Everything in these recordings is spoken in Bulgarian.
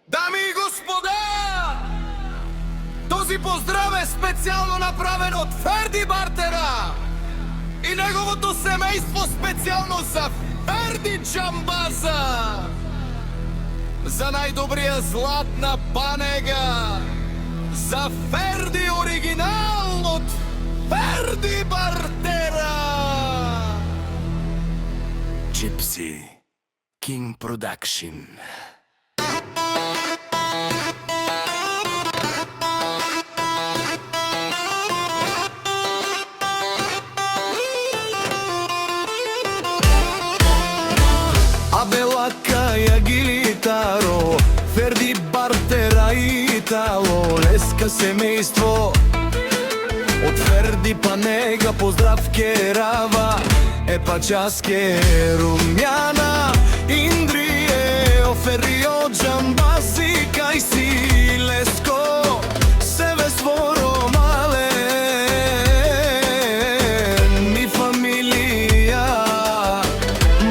Дами и господа, този поздрав е специјално направен од Ферди Бартера и неговото семејство специјално за Ферди Џамбаза, за најдобрија златна панега, за Ферди оригинал од Ферди Бартера. Gypsy King Production. Абелака ја гилитаро, Ферди Бартера Итало, леска семејство од Ферди панега, поздрав керава, епа часке румјана, Индрие, Феррио Џамбази, кај си леско, себе своро мален, ми фамилија,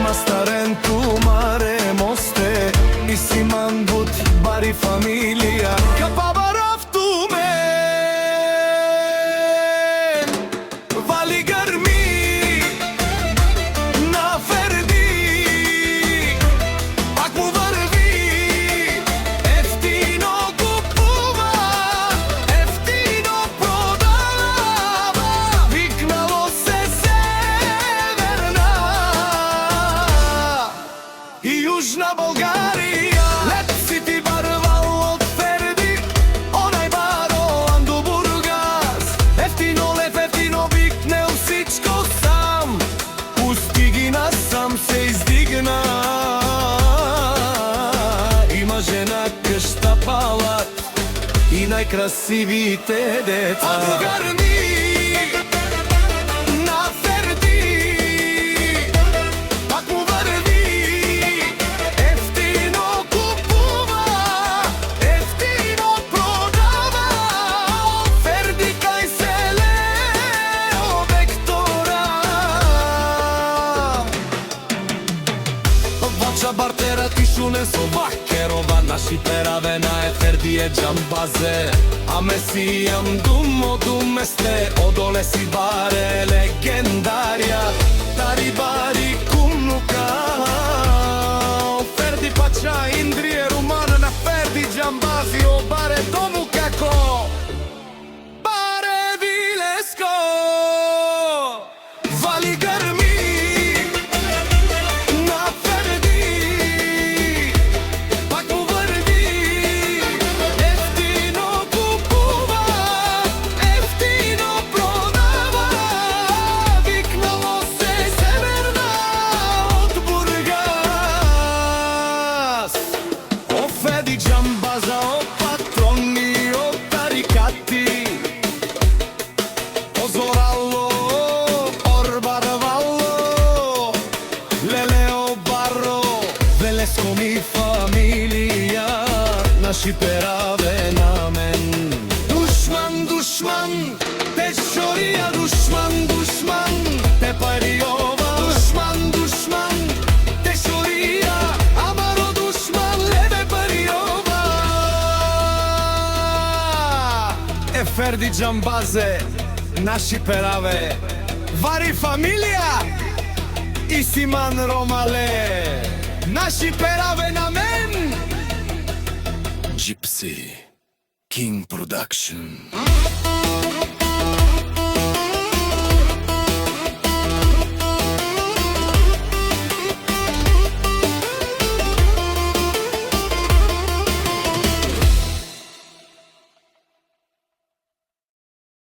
Мастаренту маре мосте, и Симан Бут бари фамилија, капабарав ту мен, вали грми на Ферди, пак му врви, ефтино купува, ефтино продава, викнало се Северна и Јужна Болгарија. Лет си ти барвал од Ферди, онај баро Анду Бургас, ефтино лев, ефтино викнел всичко сам, пусти ги насам, се издигна, има жена, къща, палат и најкрасивите деца. Аду гарми на Ферди, пак му врви, ефтино купува, ефтино продава, Ферди кај се Лео Бектора. Вача Бартера тишуне со бакерова, наши перавена е Ферди е Џамбазе, а месијам думо думесте, одоле си баре легендарија, тари бари кумнука, Ферди пача Индрие румана на Ферди Џамбази, о баре дому како баре вилеско, вали грми на Ферди, пак му врви, ефтино купува, ефтино продава, викнало се Северна од Бургас. О Ферди Џамбаза, о патрони, о тарикати, о Зорало, Орбарвало, Лелео Барро, Велеско ми фамилија, наши пераве на мен. Душман, душман, те шорија, душман, душман, те париова, душман, душман, те шорија, амаро душман, леве париова. Е Ферди Џамбазе, наши пераве, вари фамилија, и Симан Ромале, наши пераве на мен. Gypsy King Production.